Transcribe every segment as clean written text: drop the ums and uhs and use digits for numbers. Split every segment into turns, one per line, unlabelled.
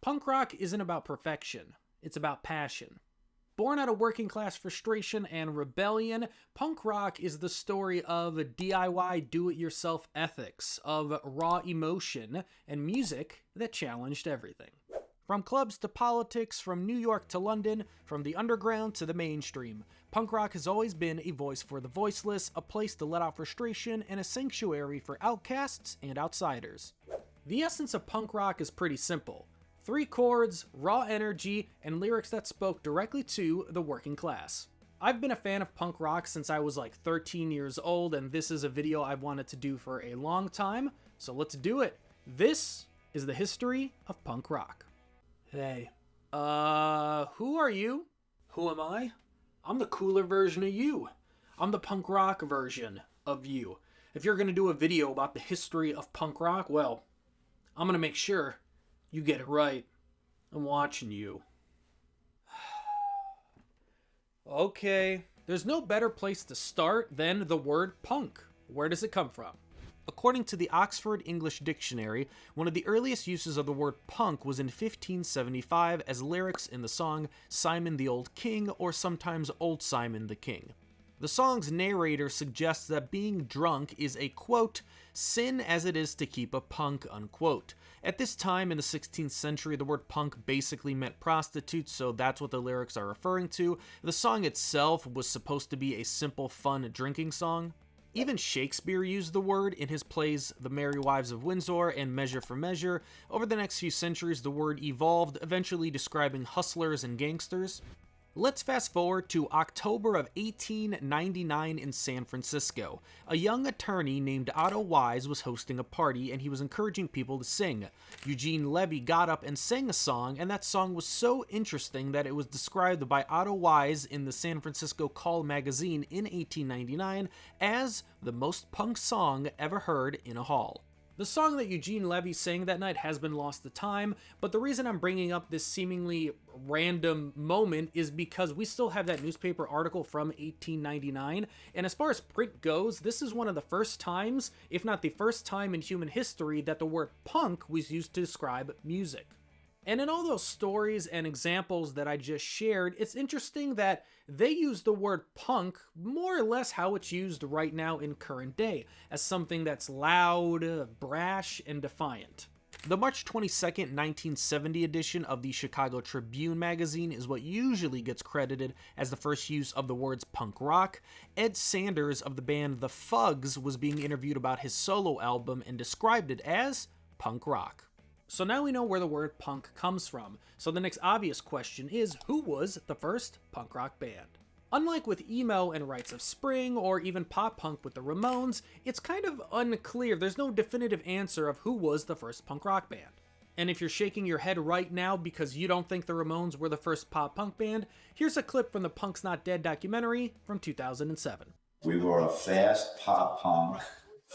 Punk rock isn't about perfection, it's about passion. Born out of working class frustration and rebellion, punk rock is the story of DIY do-it-yourself ethics, of raw emotion, and music that challenged everything. From clubs to politics, from New York to London, from the underground to the mainstream, punk rock has always been a voice for the voiceless, a place to let out frustration, and a sanctuary for outcasts and outsiders. The essence of punk rock is pretty simple. 3 chords, raw energy, and lyrics that spoke directly to the working class. I've been a fan of punk rock since I was like 13 years old, and this is a video I've wanted to do for a long time, so let's do it. This is the history of punk rock. Hey, who are you? Who am I? I'm the cooler version of you. I'm the punk rock version of you. If you're gonna do a video about the history of punk rock, well, I'm gonna make sure you get it right. I'm watching you. Okay, there's no better place to start than the word punk. Where does it come from? According to the Oxford English Dictionary, one of the earliest uses of the word punk was in 1575 as lyrics in the song Simon the Old King, or sometimes Old Simon the King. The song's narrator suggests that being drunk is a, quote, sin as it is to keep a punk, unquote. At this time in the 16th century, the word punk basically meant prostitutes, so that's what the lyrics are referring to. The song itself was supposed to be a simple, fun drinking song. Even Shakespeare used the word in his plays The Merry Wives of Windsor and Measure for Measure. Over the next few centuries, the word evolved, eventually describing hustlers and gangsters. Let's fast forward to October of 1899 in San Francisco. A young attorney named Otto Wise was hosting a party, and he was encouraging people to sing. Eugene Levy got up and sang a song, and that song was so interesting that it was described by Otto Wise in the San Francisco Call magazine in 1899 as the most punk song ever heard in a hall. The song that Eugene Levy sang that night has been lost to time, but the reason I'm bringing up this seemingly random moment is because we still have that newspaper article from 1899, and as far as print goes, this is one of the first times, if not the first time in human history, that the word punk was used to describe music. And in all those stories and examples that I just shared, it's interesting that they use the word punk more or less how it's used right now in current day, as something that's loud, brash, and defiant. The March 22nd, 1970 edition of the Chicago Tribune magazine is what usually gets credited as the first use of the words punk rock. Ed Sanders of the band The Fugs was being interviewed about his solo album and described it as punk rock. So now we know where the word punk comes from, so the next obvious question is, who was the first punk rock band? Unlike with emo and Rites of Spring, or even pop punk with the Ramones, it's kind of unclear. There's no definitive answer of who was the first punk rock band. And if you're shaking your head right now because you don't think the Ramones were the first pop punk band, here's a clip from the Punk's Not Dead documentary from 2007.
We were a fast pop punk,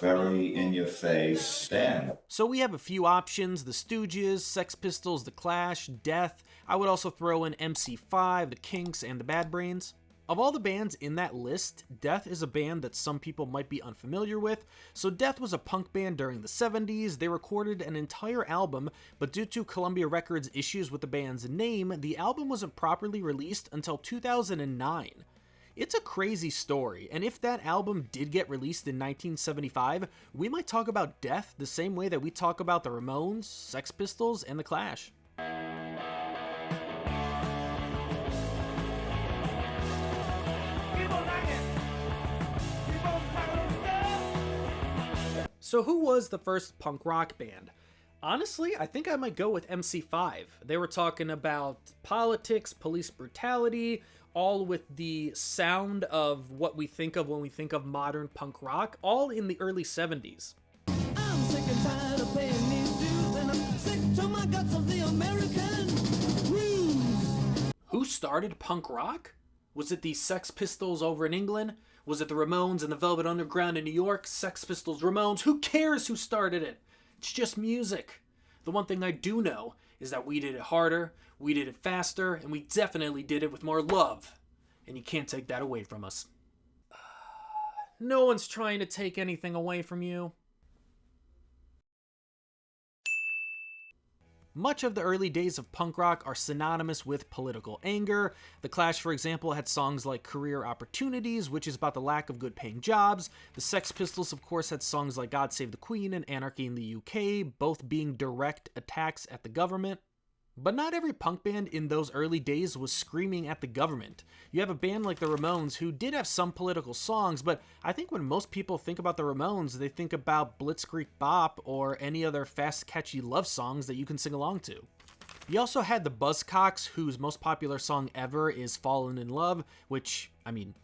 very in-your-face band.
So we have a few options: the Stooges, Sex Pistols, The Clash, Death. I would also throw in MC5, The Kinks, and The Bad Brains. Of all the bands in that list, Death is a band that some people might be unfamiliar with. So Death was a punk band during the 70s. They recorded an entire album, but due to Columbia Records' issues with the band's name, the album wasn't properly released until 2009. It's a crazy story, and if that album did get released in 1975, we might talk about Death the same way that we talk about the Ramones, Sex Pistols, and The Clash. So who was the first punk rock band? Honestly, I think I might go with MC5. They were talking about politics, police brutality, all with the sound of what we think of when we think of modern punk rock, all in the early 70s.
I'm sick and tired of paying these dues, and I'm sick to my guts of the American blues.
Who started punk rock? Was it the Sex Pistols over in England? Was it the Ramones and the Velvet Underground in New York? Sex Pistols, Ramones, who cares who started it? It's just music. The one thing I do know is that we did it harder, we did it faster, and we definitely did it with more love. And you can't take that away from us. No one's trying to take anything away from you. Much of the early days of punk rock are synonymous with political anger. The Clash, for example, had songs like Career Opportunities, which is about the lack of good paying jobs. The Sex Pistols, of course, had songs like God Save the Queen and Anarchy in the UK, both being direct attacks at the government. But not every punk band in those early days was screaming at the government. You have a band like the Ramones who did have some political songs, but I think when most people think about the Ramones, they think about Blitzkrieg Bop or any other fast, catchy love songs that you can sing along to. You also had the Buzzcocks, whose most popular song ever is Fallen in Love, which,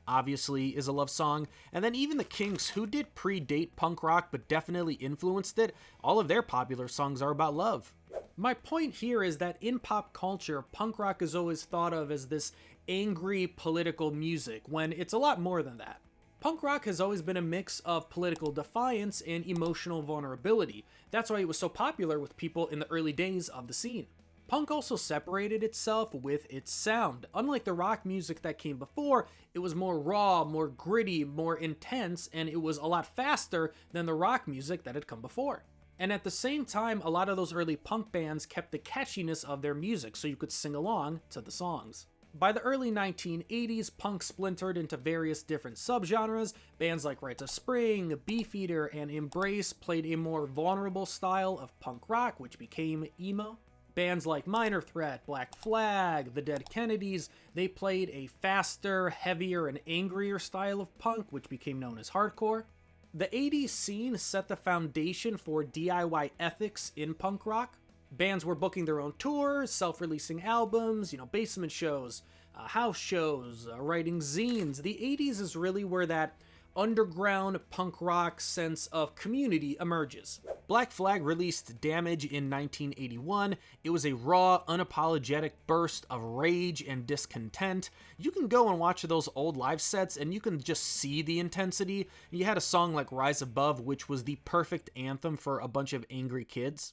obviously is a love song. And then even the Kinks, who did predate punk rock but definitely influenced it, all of their popular songs are about love. My point here is that in pop culture, punk rock is always thought of as this angry political music, when it's a lot more than that. Punk rock has always been a mix of political defiance and emotional vulnerability. That's why it was so popular with people in the early days of the scene. Punk also separated itself with its sound. Unlike the rock music that came before, it was more raw, more gritty, more intense, and it was a lot faster than the rock music that had come before. And at the same time, a lot of those early punk bands kept the catchiness of their music so you could sing along to the songs. By the early 1980s, punk splintered into various different subgenres. Bands like Rites of Spring, Beefeater, and Embrace played a more vulnerable style of punk rock, which became emo. Bands like Minor Threat, Black Flag, The Dead Kennedys, they played a faster, heavier, and angrier style of punk, which became known as hardcore. The 80s scene set the foundation for DIY ethics in punk rock. Bands were booking their own tours, self-releasing albums, basement shows, house shows, writing zines. The 80s is really where that underground punk rock sense of community emerges. Black Flag released Damage in 1981. It was a raw, unapologetic burst of rage and discontent. You can go and watch those old live sets and you can just see the intensity. You had a song like Rise Above, which was the perfect anthem for a bunch of angry kids.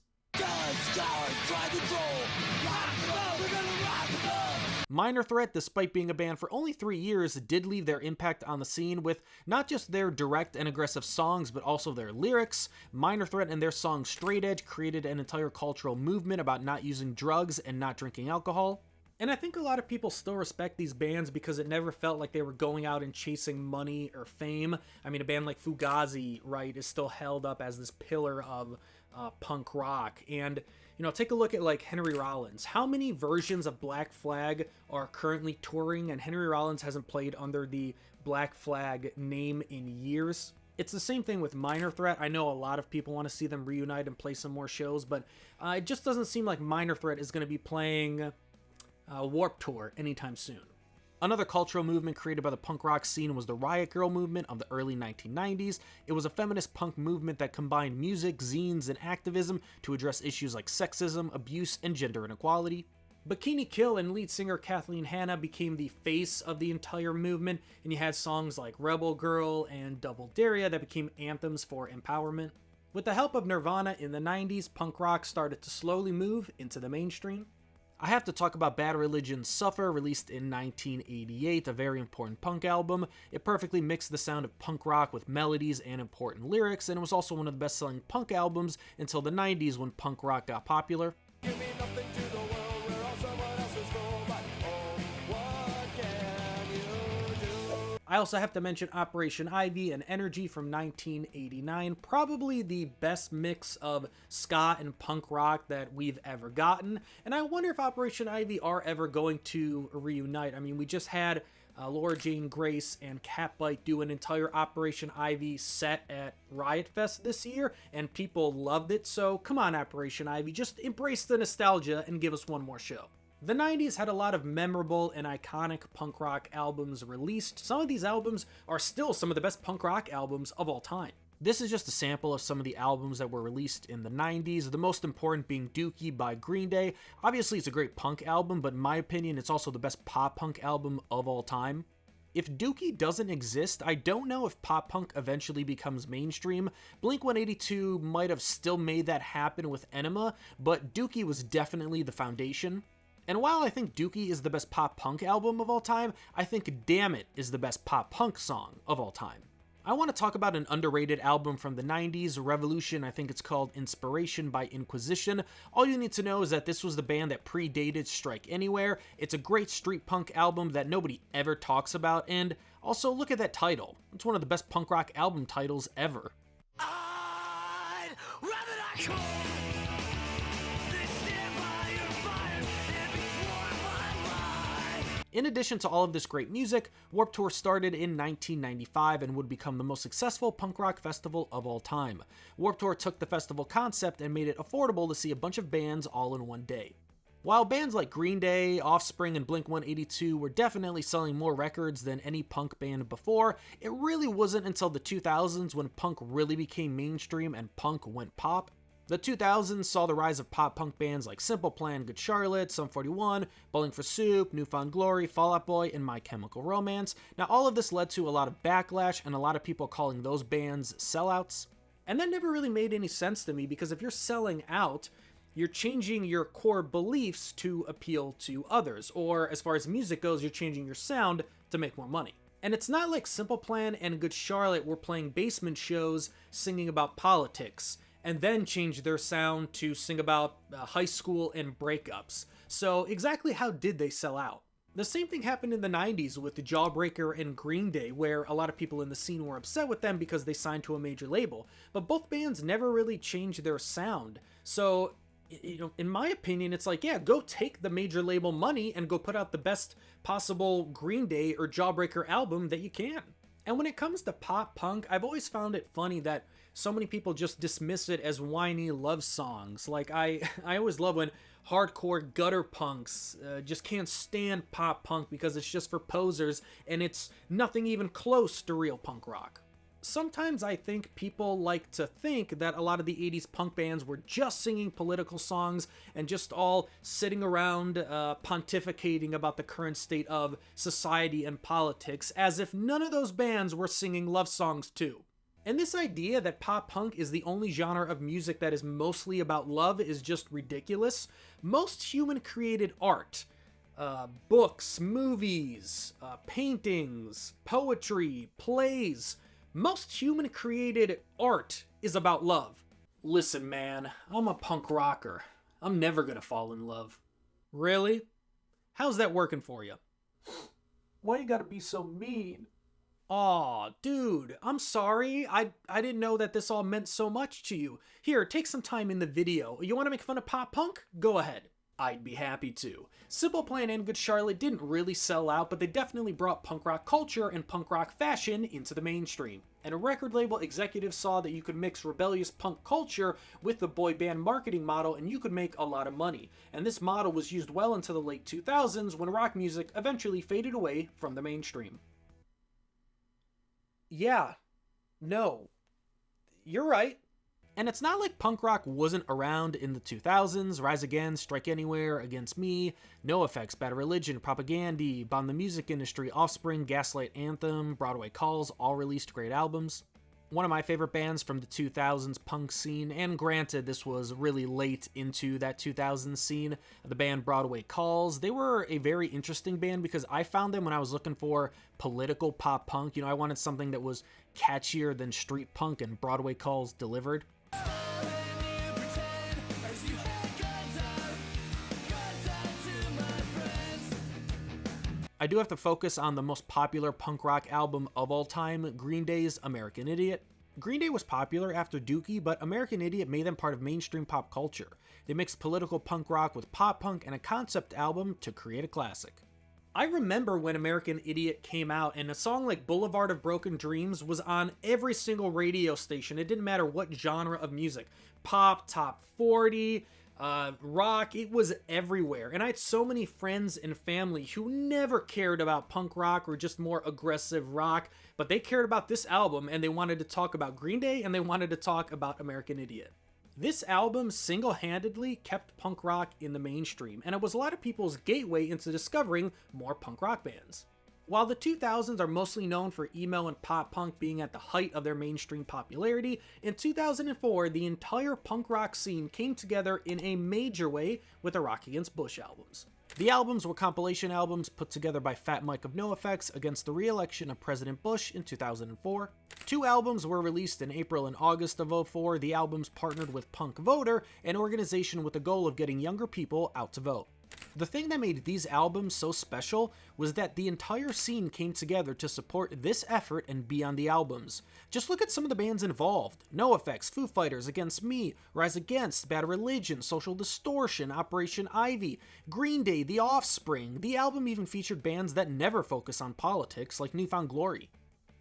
Minor Threat, despite being a band for only 3 years, did leave their impact on the scene with not just their direct and aggressive songs, but also their lyrics. Minor Threat and their song Straight Edge created an entire cultural movement about not using drugs and not drinking alcohol. And I think a lot of people still respect these bands because it never felt like they were going out and chasing money or fame. A band like Fugazi, right, is still held up as this pillar of punk rock. And take a look at like Henry Rollins. How many versions of Black Flag are currently touring, and Henry Rollins hasn't played under the Black Flag name in years? It's the same thing with Minor Threat. I know a lot of people want to see them reunite and play some more shows, but it just doesn't seem like Minor Threat is going to be playing Warped Tour anytime soon. Another cultural movement created by the punk rock scene was the Riot Grrrl movement of the early 1990s. It was a feminist punk movement that combined music, zines, and activism to address issues like sexism, abuse, and gender inequality. Bikini Kill and lead singer Kathleen Hanna became the face of the entire movement, and you had songs like Rebel Girl and Double Daria that became anthems for empowerment. With the help of Nirvana in the 90s, punk rock started to slowly move into the mainstream. I have to talk about Bad Religion's Suffer, released in 1988, a very important punk album. It perfectly mixed the sound of punk rock with melodies and important lyrics, and it was also one of the best-selling punk albums until the 90s when punk rock got popular.
Give me nothing to the world where all someone else is go, but oh, what can you do?
I also have to mention Operation Ivy and Energy from 1989, probably the best mix of ska and punk rock that we've ever gotten, and I wonder if Operation Ivy are ever going to reunite. We just had Laura Jane Grace and Catbite do an entire Operation Ivy set at Riot Fest this year, and people loved it, so come on Operation Ivy, just embrace the nostalgia and give us one more show. The 90s had a lot of memorable and iconic punk rock albums released. Some of these albums are still some of the best punk rock albums of all time. This is just a sample of some of the albums that were released in the 90s, the most important being Dookie by Green Day. Obviously, it's a great punk album, but in my opinion, it's also the best pop-punk album of all time. If Dookie doesn't exist, I don't know if pop-punk eventually becomes mainstream. Blink-182 might have still made that happen with Enema, but Dookie was definitely the foundation. And while I think Dookie is the best pop-punk album of all time, I think Damn It is the best pop-punk song of all time. I want to talk about an underrated album from the 90s, Revolution. I think it's called Inspiration by Inquisition. All you need to know is that this was the band that predated Strike Anywhere. It's a great street punk album that nobody ever talks about, and also look at that title. It's one of the best punk rock album titles ever.
I'd rather not cool. They stand by your fire and before my life.
In addition to all of this great music, Warped Tour started in 1995 and would become the most successful punk rock festival of all time. Warped Tour took the festival concept and made it affordable to see a bunch of bands all in one day. While bands like Green Day, Offspring, and Blink-182 were definitely selling more records than any punk band before, it really wasn't until the 2000s when punk really became mainstream and punk went pop. The 2000s saw the rise of pop-punk bands like Simple Plan, Good Charlotte, Sum 41, Bowling for Soup, New Found Glory, Fall Out Boy, and My Chemical Romance. Now all of this led to a lot of backlash and a lot of people calling those bands sellouts. And that never really made any sense to me, because if you're selling out, you're changing your core beliefs to appeal to others, or as far as music goes, you're changing your sound to make more money. And it's not like Simple Plan and Good Charlotte were playing basement shows singing about politics, and then changed their sound to sing about high school and breakups. So exactly how did they sell out? The same thing happened in the 90s with the Jawbreaker and Green Day, where a lot of people in the scene were upset with them because they signed to a major label, but both bands never really changed their sound. So, you know, in my opinion, it's like, yeah, go take the major label money and go put out the best possible Green Day or Jawbreaker album that you can. And when it comes to pop punk, I've always found it funny that so many people just dismiss it as whiny love songs. Like, I always love when hardcore gutter punks just can't stand pop punk because it's just for posers and it's nothing even close to real punk rock. Sometimes I think people like to think that a lot of the 80s punk bands were just singing political songs and just all sitting around pontificating about the current state of society and politics, as if none of those bands were singing love songs too. And this idea that pop punk is the only genre of music that is mostly about love is just ridiculous. Most human-created art, books, movies, paintings, poetry, plays, most human-created art is about love. Listen, man, I'm a punk rocker. I'm never gonna fall in love. Really? How's that working for you? Why you gotta be so mean? Aw, dude, I'm sorry. I didn't know that this all meant so much to you. Here, take some time in the video. You want to make fun of pop punk? Go ahead. I'd be happy to. Simple Plan and Good Charlotte didn't really sell out, but they definitely brought punk rock culture and punk rock fashion into the mainstream. And a record label executive saw that you could mix rebellious punk culture with the boy band marketing model and you could make a lot of money. And this model was used well into the late 2000s when rock music eventually faded away from the mainstream. Yeah, no, you're right. And it's not like punk rock wasn't around in the 2000s. Rise Against, Strike Anywhere, Against Me, NOFX, Bad Religion, Propaganda, Bomb the Music Industry, Offspring, Gaslight Anthem, Broadway Calls, all released great albums. One of my favorite bands from the 2000s punk scene, and granted this was really late into that 2000s scene, the band Broadway Calls. They were a very interesting band because I found them when I was looking for political pop punk. You know, I wanted something that was catchier than street punk, and Broadway Calls delivered. I do have to focus on the most popular punk rock album of all time, Green Day's American Idiot. Green Day was popular after Dookie, but American Idiot made them part of mainstream pop culture. They mixed political punk rock with pop punk and a concept album to create a classic. I remember when American Idiot came out and a song like Boulevard of Broken Dreams was on every single radio station. It didn't matter what genre of music. Pop, top 40, rock, it was everywhere. And I had so many friends and family who never cared about punk rock or just more aggressive rock, but they cared about this album and they wanted to talk about Green Day and they wanted to talk about American Idiot. This album single-handedly kept punk rock in the mainstream, and it was a lot of people's gateway into discovering more punk rock bands. While the 2000s are mostly known for emo and pop punk being at the height of their mainstream popularity, in 2004 the entire punk rock scene came together in a major way with the Rock Against Bush albums. The albums were compilation albums put together by Fat Mike of NOFX against the re-election of President Bush in 2004. 2 albums were released in April and August of 2004. The albums partnered with Punk Voter, an organization with the goal of getting younger people out to vote. The thing that made these albums so special was that the entire scene came together to support this effort and be on the albums. Just look at some of the bands involved: NOFX, Foo Fighters, Against Me, Rise Against, Bad Religion, Social Distortion, Operation Ivy, Green Day, The Offspring. The album even featured bands that never focus on politics, like New Found Glory.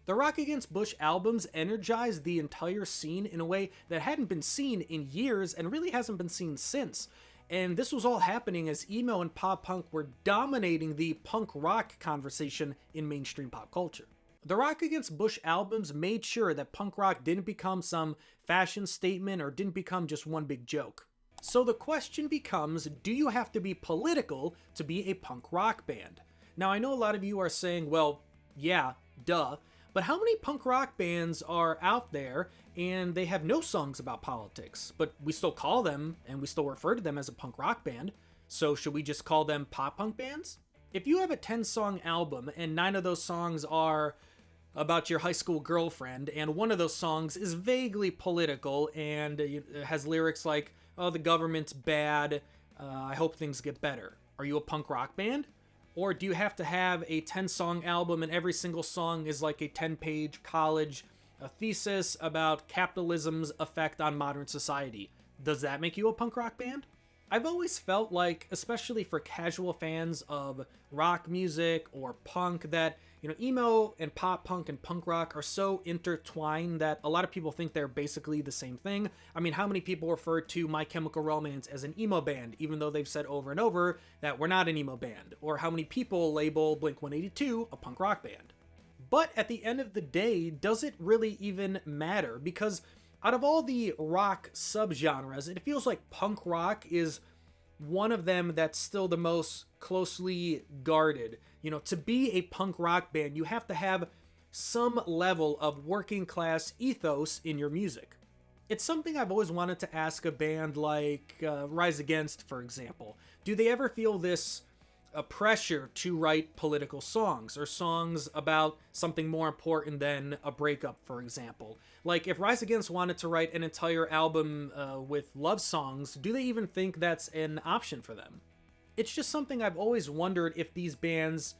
The Rock Against Bush albums energized the entire scene in a way that hadn't been seen in years and really hasn't been seen since. And this was all happening as emo and pop punk were dominating the punk rock conversation in mainstream pop culture. The Rock Against Bush albums made sure that punk rock didn't become some fashion statement or didn't become just one big joke. So the question becomes, do you have to be political to be a punk rock band? Now, I know a lot of you are saying, well, yeah, duh, but how many punk rock bands are out there and they have no songs about politics, but we still call them and we still refer to them as a punk rock band? So should we just call them pop punk bands? If you have a 10-song album and 9 of those songs are about your high school girlfriend, and one of those songs is vaguely political and has lyrics like, oh, the government's bad, I hope things get better, are you a punk rock band? Or do you have to have a 10-song album and every single song is like a 10-page college thesis about capitalism's effect on modern society? Does that make you a punk rock band? I've always felt like, especially for casual fans of rock music or punk, that emo and pop punk and punk rock are so intertwined that a lot of people think they're basically the same thing. I mean, how many people refer to My Chemical Romance as an emo band, even though they've said over and over that we're not an emo band? Or how many people label Blink-182 a punk rock band? But at the end of the day, does it really even matter? Because out of all the rock subgenres, it feels like punk rock is one of them that's still the most closely guarded. To be a punk rock band, you have to have some level of working class ethos in your music. It's something I've always wanted to ask a band like Rise Against, for example. Do they ever feel this pressure to write political songs or songs about something more important than a breakup, for example? Like, if Rise Against wanted to write an entire album with love songs, do they even think that's an option for them? It's just something I've always wondered, if these bands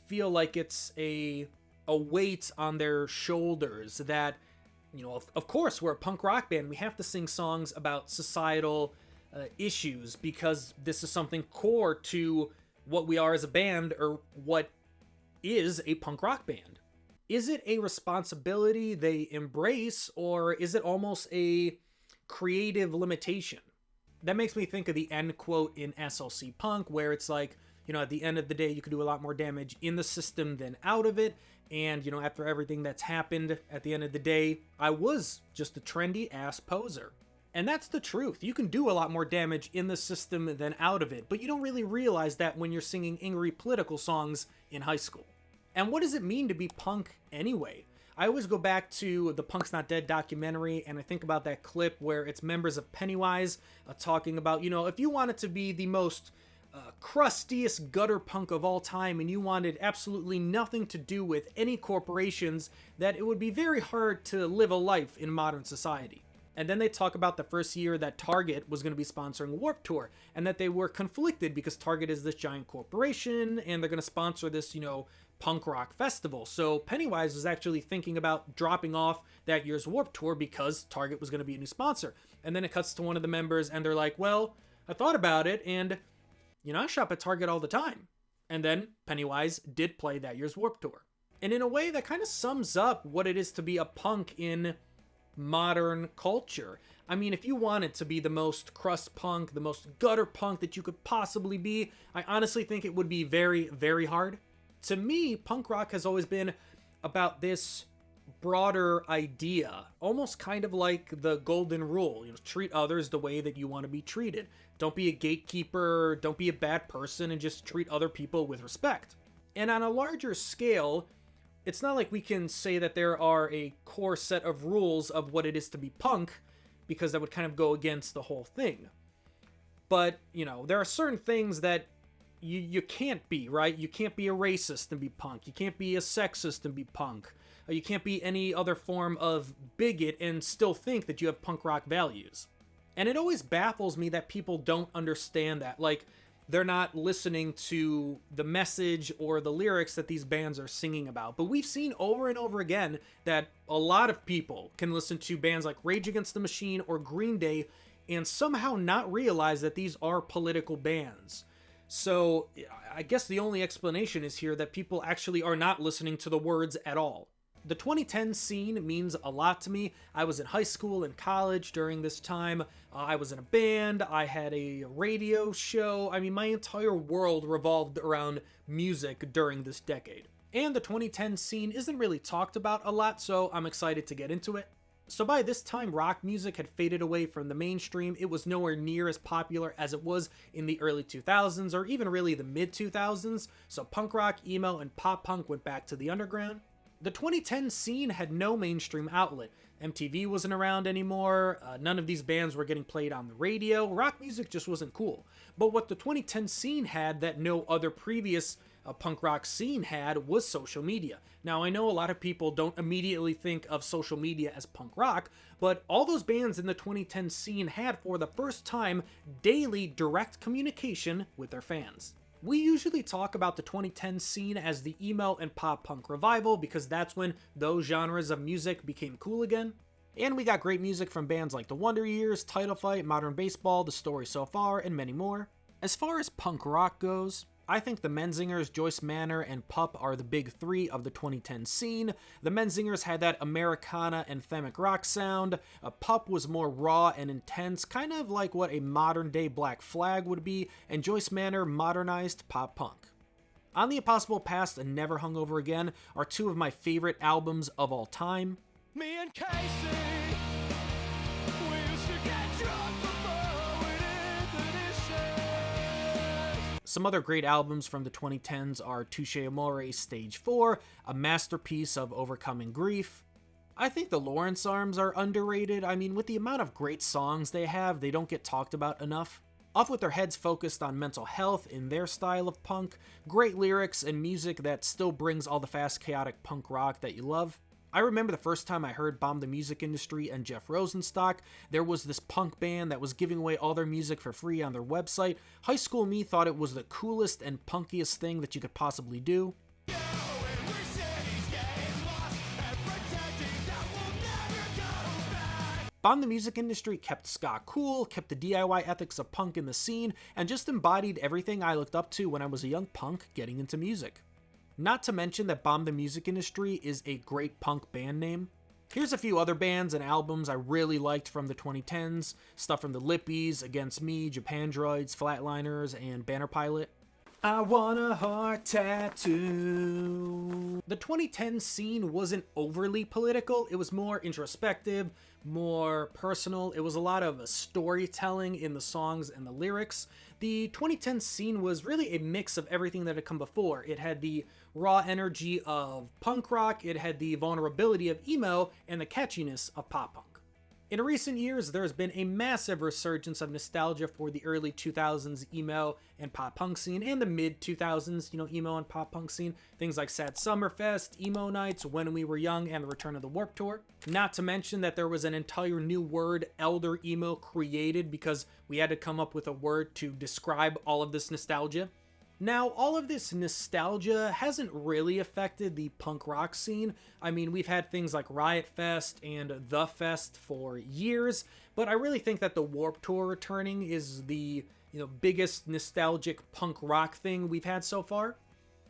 feel like it's a weight on their shoulders that, of course, we're a punk rock band. We have to sing songs about societal issues because this is something core to what we are as a band, or what is a punk rock band. Is it a responsibility they embrace, or is it almost a creative limitation? That makes me think of the end quote in SLC Punk, where it's like, at the end of the day, you could do a lot more damage in the system than out of it. And, after everything that's happened, at the end of the day, I was just a trendy ass poser. And that's the truth. You can do a lot more damage in the system than out of it, but you don't really realize that when you're singing angry political songs in high school. And what does it mean to be punk anyway? I always go back to the Punk's Not Dead documentary, and I think about that clip where it's members of Pennywise talking about, if you wanted to be the most crustiest gutter punk of all time and you wanted absolutely nothing to do with any corporations, that it would be very hard to live a life in modern society. And then they talk about the first year that Target was going to be sponsoring Warped Tour, and that they were conflicted because Target is this giant corporation and they're going to sponsor this, punk rock festival. So Pennywise was actually thinking about dropping off that year's Warped Tour because Target was going to be a new sponsor. And then it cuts to one of the members and they're like, well, I thought about it and, I shop at Target all the time. And then Pennywise did play that year's Warped Tour. And in a way that kind of sums up what it is to be a punk in modern culture. I mean, if you wanted to be the most crust punk, the most gutter punk that you could possibly be, I honestly think it would be very, very hard. To me, punk rock has always been about this broader idea, almost kind of like the golden rule, treat others the way that you want to be treated. Don't be a gatekeeper, don't be a bad person, and just treat other people with respect. And on a larger scale, it's not like we can say that there are a core set of rules of what it is to be punk, because that would kind of go against the whole thing. But, you know, there are certain things that you can't be, right? You can't be a racist and be punk. You can't be a sexist and be punk. You can't be any other form of bigot and still think that you have punk rock values. And it always baffles me that people don't understand that. Like, they're not listening to the message or the lyrics that these bands are singing about. But we've seen over and over again that a lot of people can listen to bands like Rage Against the Machine or Green Day and somehow not realize that these are political bands. So I guess the only explanation is here that people actually are not listening to the words at all. The 2010 scene means a lot to me. I was in high school and college during this time. I was in a band. I had a radio show. I mean, my entire world revolved around music during this decade. And the 2010 scene isn't really talked about a lot, so I'm excited to get into it. So by this time, rock music had faded away from the mainstream. It was nowhere near as popular as it was in the early 2000s, or even really the mid-2000s. So punk rock, emo, and pop punk went back to the underground. The 2010 scene had no mainstream outlet. MTV wasn't around anymore, none of these bands were getting played on the radio, rock music just wasn't cool. But what the 2010 scene had that no other previous punk rock scene had was social media. Now, I know a lot of people don't immediately think of social media as punk rock, but all those bands in the 2010 scene had, for the first time, daily direct communication with their fans. We usually talk about the 2010 scene as the emo and pop punk revival because that's when those genres of music became cool again. And we got great music from bands like The Wonder Years, Title Fight, Modern Baseball, The Story So Far, and many more. As far as punk rock goes, I think the Menzingers, Joyce Manor, and Pup are the big three of the 2010 scene. The Menzingers had that Americana anthemic rock sound. Pup was more raw and intense, kind of like what a modern-day Black Flag would be, and Joyce Manor modernized pop punk. On the Impossible Past and Never Hungover Again are two of my favorite albums of all time.
Me and Casey, we used to get drunk before we did the dishes.
Some other great albums from the 2010s are Touche Amore Stage 4, a masterpiece of overcoming grief. I think the Lawrence Arms are underrated. I mean, with the amount of great songs they have, they don't get talked about enough. Off with their heads focused on mental health in their style of punk, great lyrics and music that still brings all the fast, chaotic punk rock that you love. I remember the first time I heard Bomb the Music Industry and Jeff Rosenstock. There was this punk band that was giving away all their music for free on their website. High school me thought it was the coolest and punkiest thing that you could possibly do. Bomb the Music Industry kept ska cool, kept the DIY ethics of punk in the scene, and just embodied everything I looked up to when I was a young punk getting into music. Not to mention that Bomb the Music Industry is a great punk band name. Here's a few other bands and albums I really liked from the 2010s. Stuff from the Lippies, Against Me, Japandroids, Flatliners, and Banner Pilot. I want a heart tattoo. The 2010 scene wasn't overly political. It was more introspective, more personal. It was a lot of storytelling in the songs and the lyrics. The 2010 scene was really a mix of everything that had come before. It had the raw energy of punk rock, it had the vulnerability of emo, and the catchiness of pop punk. In recent years, there has been a massive resurgence of nostalgia for the early 2000s emo and pop punk scene, and the mid-2000s, emo and pop punk scene. Things like Sad Summerfest, Emo Nights, When We Were Young, and the Return of the Warped Tour. Not to mention that there was an entire new word, elder emo, created because we had to come up with a word to describe all of this nostalgia. Now, all of this nostalgia hasn't really affected the punk rock scene. I mean, we've had things like Riot Fest and The Fest for years, but I really think that the Warped Tour returning is the, biggest nostalgic punk rock thing we've had so far.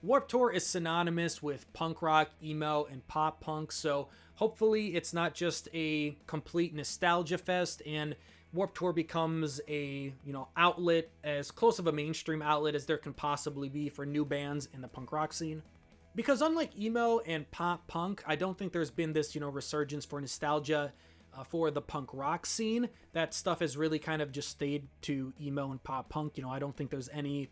Warped Tour is synonymous with punk rock, emo, and pop punk, so hopefully it's not just a complete nostalgia fest and Warped Tour becomes a, outlet, as close of a mainstream outlet as there can possibly be for new bands in the punk rock scene. Because unlike emo and pop punk, I don't think there's been this, resurgence for nostalgia for the punk rock scene. That stuff has really kind of just stayed to emo and pop punk. I don't think there's any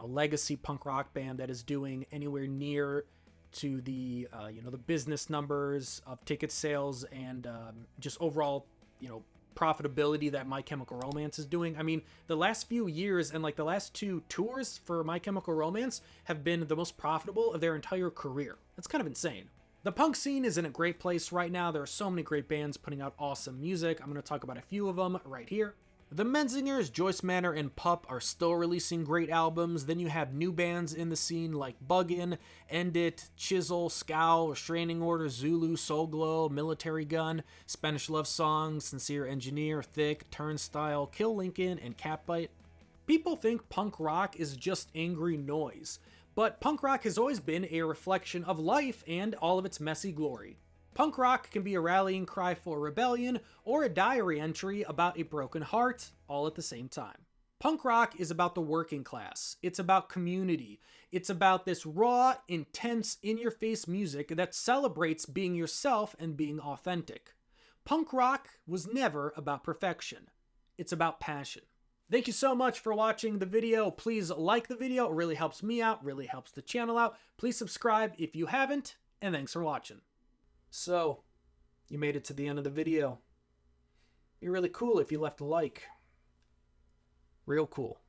legacy punk rock band that is doing anywhere near to the the business numbers of ticket sales and just overall profitability that My Chemical Romance is doing. I mean, the last few years and like the last 2 tours for My Chemical Romance have been the most profitable of their entire career. That's kind of insane. The punk scene is in a great place right now. There are so many great bands putting out awesome music. I'm going to talk about a few of them right here. The Menzingers, Joyce Manor, and Pup are still releasing great albums. Then you have new bands in the scene like Buggin', End It, Chisel, Scowl, Restraining Order, Zulu, Soul Glow, Military Gun, Spanish Love Song, Sincere Engineer, Thick, Turnstile, Kill Lincoln, and Catbite. People think punk rock is just angry noise, but punk rock has always been a reflection of life and all of its messy glory. Punk rock can be a rallying cry for rebellion or a diary entry about a broken heart, all at the same time. Punk rock is about the working class. It's about community. It's about this raw, intense, in-your-face music that celebrates being yourself and being authentic. Punk rock was never about perfection. It's about passion. Thank you so much for watching the video. Please like the video. It really helps me out, really helps the channel out. Please subscribe if you haven't, and thanks for watching. So, you made it to the end of the video. It'd be really cool if you left a like. Real cool.